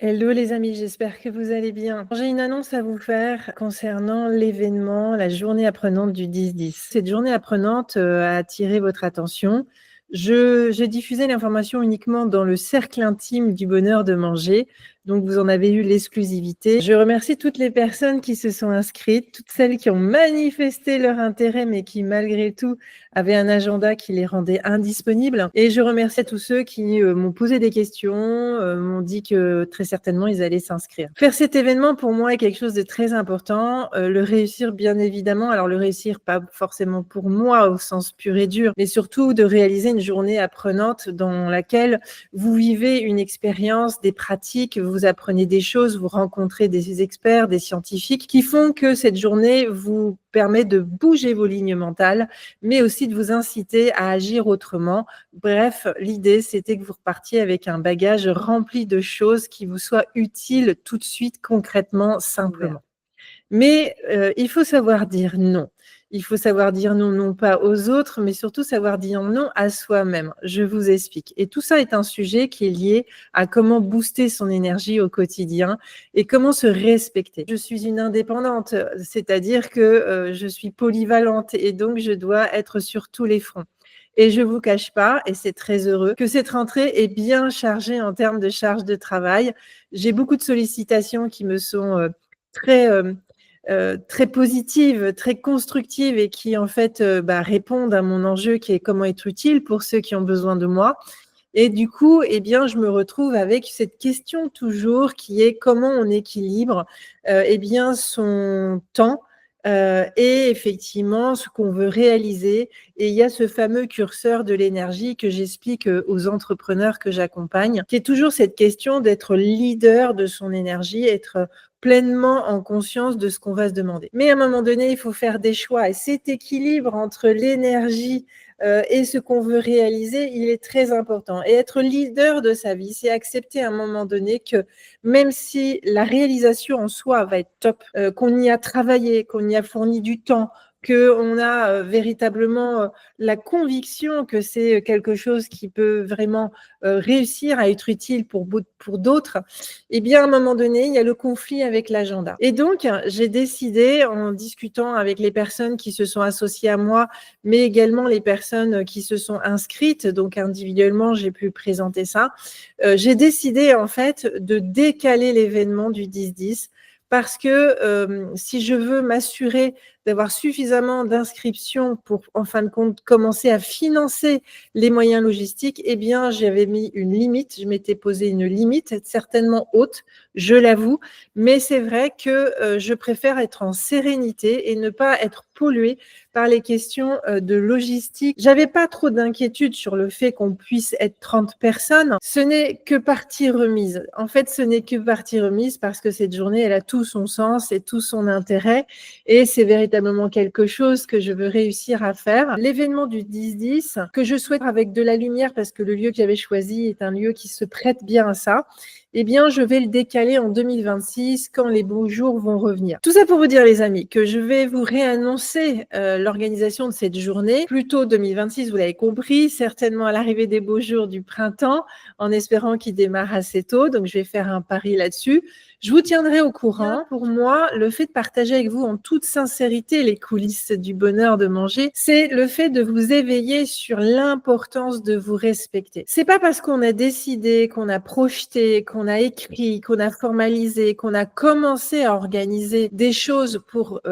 Hello les amis, j'espère que vous allez bien. J'ai une annonce à vous faire concernant l'événement, la journée apprenante du 10-10. Cette journée apprenante a attiré votre attention. J'ai diffusé l'information uniquement dans le cercle intime du bonheur de manger, donc vous en avez eu l'exclusivité. Je remercie toutes les personnes qui se sont inscrites, toutes celles qui ont manifesté leur intérêt, mais qui malgré tout avaient un agenda qui les rendait indisponibles. Et je remercie tous ceux qui m'ont posé des questions, m'ont dit que très certainement ils allaient s'inscrire. Faire cet événement pour moi est quelque chose de très important. Le réussir bien évidemment, alors le réussir pas forcément pour moi au sens pur et dur, mais surtout de réaliser une journée apprenante dans laquelle vous vivez une expérience, des pratiques, vous apprenez des choses, vous rencontrez des experts, des scientifiques qui font que cette journée vous permet de bouger vos lignes mentales, mais aussi de vous inciter à agir autrement. Bref, l'idée, c'était que vous repartiez avec un bagage rempli de choses qui vous soient utiles tout de suite, concrètement, simplement. Mais il faut savoir dire non. Il faut savoir dire non, non pas aux autres, mais surtout savoir dire non à soi-même. Je vous explique. Et tout ça est un sujet qui est lié à comment booster son énergie au quotidien et comment se respecter. Je suis une indépendante, c'est-à-dire que je suis polyvalente et donc je dois être sur tous les fronts. Et je ne vous cache pas, et c'est très heureux, que cette rentrée est bien chargée en termes de charge de travail. J'ai beaucoup de sollicitations qui me sont très très positives, très constructives et qui en fait répondent à mon enjeu qui est comment être utile pour ceux qui ont besoin de moi. Et du coup, eh bien, je me retrouve avec cette question toujours qui est comment on équilibre eh bien, son temps et effectivement ce qu'on veut réaliser. Et il y a ce fameux curseur de l'énergie que j'explique aux entrepreneurs que j'accompagne, qui est toujours cette question d'être leader de son énergie, être pleinement en conscience de ce qu'on va se demander. Mais à un moment donné, il faut faire des choix. Et cet équilibre entre l'énergie et ce qu'on veut réaliser, il est très important. Et être leader de sa vie, c'est accepter à un moment donné que même si la réalisation en soi va être top, qu'on y a travaillé, qu'on y a fourni du temps, qu'on a véritablement la conviction que c'est quelque chose qui peut vraiment réussir à être utile pour d'autres, eh bien, à un moment donné, il y a le conflit avec l'agenda. Et donc, j'ai décidé, en discutant avec les personnes qui se sont associées à moi, mais également les personnes qui se sont inscrites, donc individuellement, j'ai pu présenter ça, j'ai décidé en fait de décaler l'événement du 10-10 parce que si je veux m'assurer d'avoir suffisamment d'inscriptions pour, en fin de compte, commencer à financer les moyens logistiques, eh bien, j'avais mis une limite, je m'étais posé une limite, certainement haute, je l'avoue, mais c'est vrai que je préfère être en sérénité et ne pas être polluée par les questions de logistique. J'avais pas trop d'inquiétude sur le fait qu'on puisse être 30 personnes. Ce n'est que partie remise. En fait, ce n'est que partie remise parce que cette journée, elle a tout son sens et tout son intérêt. Et c'est véritablement quelque chose que je veux réussir à faire. L'événement du 10-10, que je souhaite avec de la lumière parce que le lieu que j'avais choisi est un lieu qui se prête bien à ça, eh bien, je vais le décaler en 2026 quand les beaux jours vont revenir. Tout ça pour vous dire, les amis, que je vais vous réannoncer l'organisation de cette journée, plutôt 2026, vous l'avez compris, certainement à l'arrivée des beaux jours du printemps, en espérant qu'il démarre assez tôt. Donc, je vais faire un pari là-dessus. Je vous tiendrai au courant. Pour moi, le fait de partager avec vous en toute sincérité les coulisses du bonheur de manger, c'est le fait de vous éveiller sur l'importance de vous respecter. C'est pas parce qu'on a décidé, qu'on a projeté, qu'on a écrit, qu'on a formalisé, qu'on a commencé à organiser des choses pour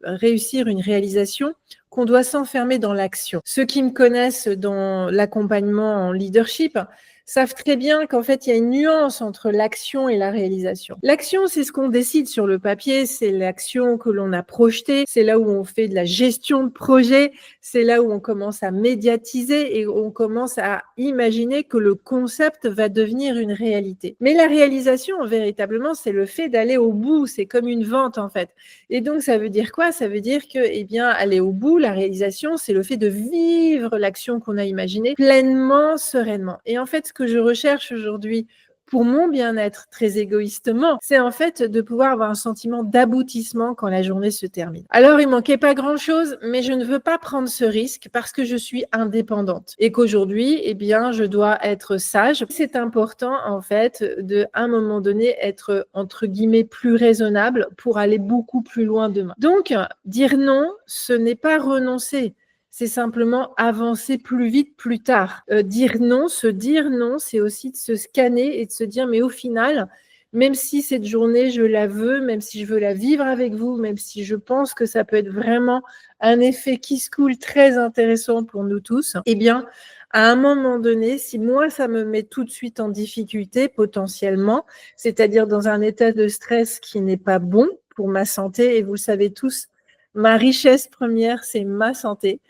réussir une réalisation qu'on doit s'enfermer dans l'action. Ceux qui me connaissent dans l'accompagnement en leadership savent très bien qu'en fait, il y a une nuance entre l'action et la réalisation. L'action, c'est ce qu'on décide sur le papier, c'est l'action que l'on a projetée, c'est là où on fait de la gestion de projet, c'est là où on commence à médiatiser et on commence à imaginer que le concept va devenir une réalité. Mais la réalisation, véritablement, c'est le fait d'aller au bout, c'est comme une vente en fait. Et donc, ça veut dire quoi? Ça veut dire que, eh bien, aller au bout, la réalisation, c'est le fait de vivre l'action qu'on a imaginée pleinement, sereinement. Et en fait, ce que je recherche aujourd'hui pour mon bien-être, très égoïstement, c'est en fait de pouvoir avoir un sentiment d'aboutissement quand la journée se termine. Alors, il manquait pas grand-chose, mais je ne veux pas prendre ce risque parce que je suis indépendante et qu'aujourd'hui, eh bien, je dois être sage. C'est important, en fait, de, à un moment donné, être, entre guillemets, plus raisonnable pour aller beaucoup plus loin demain. Donc, dire non, ce n'est pas renoncer. C'est simplement avancer plus vite plus tard. Dire non, se dire non, c'est aussi de se scanner et de se dire, mais au final, même si cette journée, je la veux, même si je veux la vivre avec vous, même si je pense que ça peut être vraiment un effet qui se coule très intéressant pour nous tous, eh bien, à un moment donné, si moi, ça me met tout de suite en difficulté, potentiellement, c'est-à-dire dans un état de stress qui n'est pas bon pour ma santé, et vous le savez tous, ma richesse première, c'est ma santé.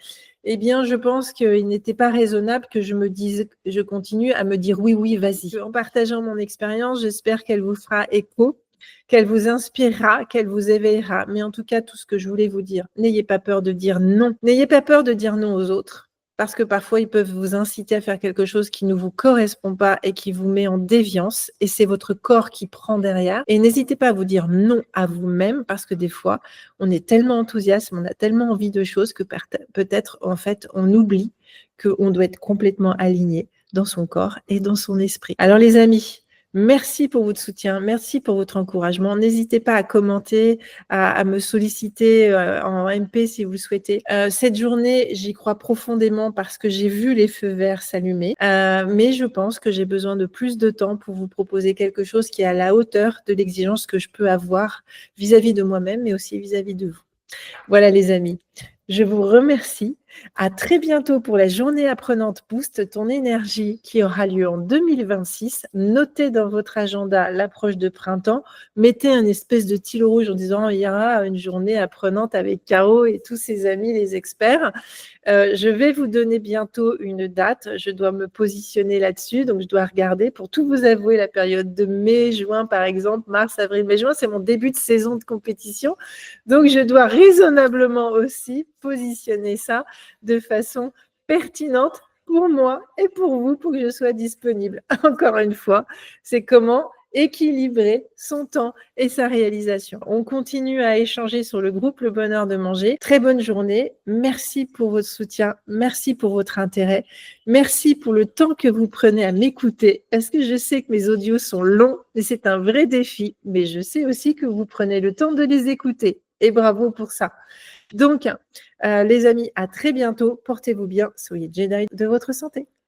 Eh bien, je pense qu'il n'était pas raisonnable que je me dise, je continue à me dire oui, oui, vas-y. En partageant mon expérience, j'espère qu'elle vous fera écho, qu'elle vous inspirera, qu'elle vous éveillera. Mais en tout cas, tout ce que je voulais vous dire, n'ayez pas peur de dire non. N'ayez pas peur de dire non aux autres. Parce que parfois, ils peuvent vous inciter à faire quelque chose qui ne vous correspond pas et qui vous met en déviance. Et c'est votre corps qui prend derrière. Et n'hésitez pas à vous dire non à vous-même parce que des fois, on est tellement enthousiaste, on a tellement envie de choses que peut-être, en fait, on oublie qu'on doit être complètement aligné dans son corps et dans son esprit. Alors, les amis, merci pour votre soutien, merci pour votre encouragement. N'hésitez pas à commenter, à me solliciter en MP si vous le souhaitez. Cette journée, j'y crois profondément parce que j'ai vu les feux verts s'allumer, mais je pense que j'ai besoin de plus de temps pour vous proposer quelque chose qui est à la hauteur de l'exigence que je peux avoir vis-à-vis de moi-même, mais aussi vis-à-vis de vous. Voilà les amis, je vous remercie. À très bientôt pour la journée apprenante Boost ton énergie qui aura lieu en 2026. Notez dans votre agenda l'approche de printemps. Mettez un espèce de stylo rouge en disant il y aura une journée apprenante avec Caro et tous ses amis les experts. Je vais vous donner bientôt une date. Je dois me positionner là-dessus. Donc, je dois regarder. Pour tout vous avouer, la période de mai, juin, par exemple, mars, avril, mai, juin, c'est mon début de saison de compétition. Donc, je dois raisonnablement aussi positionner ça de façon pertinente pour moi et pour vous, pour que je sois disponible. Encore une fois, c'est comment équilibrer son temps et sa réalisation. On continue à échanger sur le groupe Le Bonheur de Manger. Très bonne journée. Merci pour votre soutien. Merci pour votre intérêt. Merci pour le temps que vous prenez à m'écouter. Parce que je sais que mes audios sont longs et c'est un vrai défi. Mais je sais aussi que vous prenez le temps de les écouter. Et bravo pour ça. Donc, les amis, à très bientôt. Portez-vous bien. Soyez Jedi de votre santé.